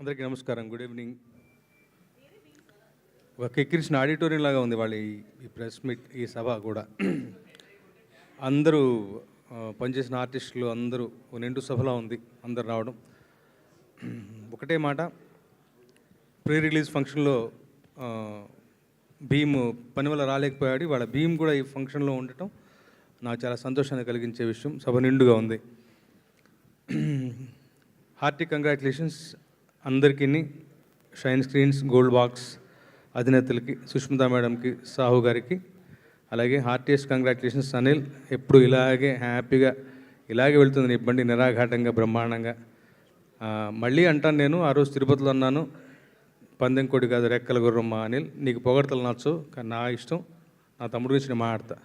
అందరికీ నమస్కారం. Good evening. ఒక కిక్కిరిసిన ఆడిటోరియం లాగా ఉంది వాళ్ళ ఈ ప్రెస్ మీట్, ఈ సభ కూడా. అందరూ పనిచేసిన ఆర్టిస్టులు అందరూ నిండు సభలా ఉంది అందరు రావడం. ఒకటే మాట, ప్రీ రిలీజ్ ఫంక్షన్లో భీమ్ పని వల్ల రాలేకపోయాడు. వాళ్ళ భీమ్ కూడా ఈ ఫంక్షన్లో ఉండటం నాకు చాలా సంతోషాన్ని కలిగించే విషయం. సభ నిండుగా ఉంది. హార్టీ కంగ్రాచులేషన్స్ అందరికీ, షైన్ స్క్రీన్స్, గోల్డ్ బాక్స్ అధినేతలకి, సుష్మితా మేడంకి, సాహు గారికి, అలాగే హార్టీయెస్ట్ కంగ్రాచులేషన్స్ అనిల్. ఎప్పుడు ఇలాగే హ్యాపీగా ఇలాగే వెళ్తుంది నీ బండి, నిరాఘాటంగా బ్రహ్మాండంగా. మళ్ళీ అంటాను, నేను ఆ రోజు తిరుపతిలో అన్నాను, పందెం కోడి కాదు రెక్కల గుర్రం మా అనిల్. నీకు పొగడతలు నచ్చు, కానీ నా ఇష్టం, నా తమ్ముడు గురించి నేను మాట్లాడతా.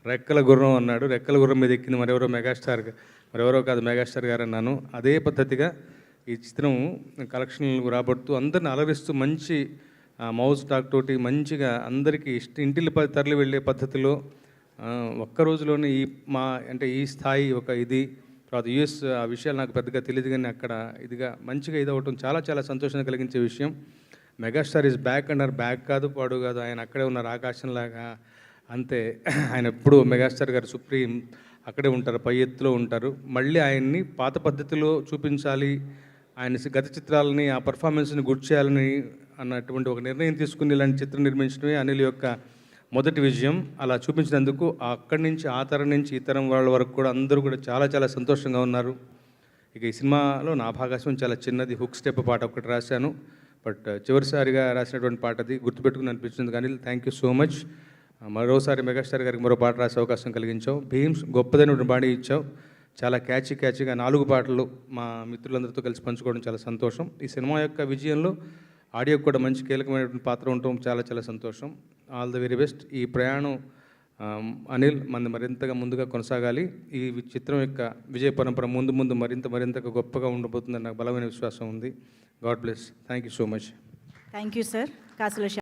రెక్కల గుర్రం అన్నాడు, రెక్కల గుర్రం మీద ఎక్కింది మరెవరో కాదు మెగాస్టార్ గారు అన్నాను. అదే పద్ధతిగా ఈ చిత్రం కలెక్షన్లు రాబడుతూ అందరిని అలరిస్తూ మంచి మౌజ్ టాక్ తోటి మంచిగా అందరికీ ఇంటిల్లి తరలి వెళ్ళే పద్ధతిలో ఒక్క రోజులోనే ఈ స్థాయి ఒక ఇది. తర్వాత యూఎస్ ఆ విషయాలు నాకు పెద్దగా తెలియదు, కానీ అక్కడ ఇదిగా మంచిగా ఇదవటం చాలా చాలా సంతోషాన్ని కలిగించే విషయం. మెగాస్టార్ ఈజ్ బ్యాక్ అన్నారు. బ్యాక్ కాదు, పాడు కాదు, ఆయన అక్కడే ఉన్నారు ఆకాశంలాగా. అంతే, ఆయన ఎప్పుడు మెగాస్టార్ గారు సుప్రీం అక్కడే ఉంటారు, పై ఎత్తులో ఉంటారు. మళ్ళీ ఆయన్ని పాత పద్ధతిలో చూపించాలి, ఆయన గత చిత్రాలని ఆ పర్ఫార్మెన్స్ని గుర్తు చేయాలని అన్నటువంటి ఒక నిర్ణయం తీసుకుని ఇలాంటి చిత్రం నిర్మించడమే అనిల్ యొక్క మొదటి విజయం. అలా చూపించినందుకు అక్కడి నుంచి ఆ తరం నుంచి ఈ తరం వాళ్ళ వరకు కూడా అందరూ కూడా చాలా చాలా సంతోషంగా ఉన్నారు. ఇక ఈ సినిమాలో నా భాగస్వామ్యం చాలా చిన్నది. హుక్ స్టెప్ పాట ఒకటి రాశాను, బట్ చివరిసారిగా రాసినటువంటి పాట అది, గుర్తుపెట్టుకుని అనిపించింది. కానీ థ్యాంక్ యూ సో మచ్. మరోసారి మెగాస్టార్ గారికి మరో పాట రాసే అవకాశం కలిగించావు. భీమ్స్ గొప్పదైన బాడీ ఇచ్చావు. చాలా క్యాచీగా 4 పాటలు మా మిత్రులందరితో కలిసి పంచుకోవడం చాలా సంతోషం. ఈ సినిమా యొక్క విజయంలో ఆడియోకి కూడా మంచి కీలకమైనటువంటి పాత్ర ఉండటం చాలా చాలా సంతోషం. All the very best. ఈ ప్రయాణం అనిల్ మరింతగా ముందుగా కొనసాగాలి. ఈ చిత్రం యొక్క విజయ పరంపర ముందు మరింతగా గొప్పగా ఉండబోతుందని నాకు బలమైన విశ్వాసం ఉంది. God bless. Thank you so much. Thank you sir. కాసుల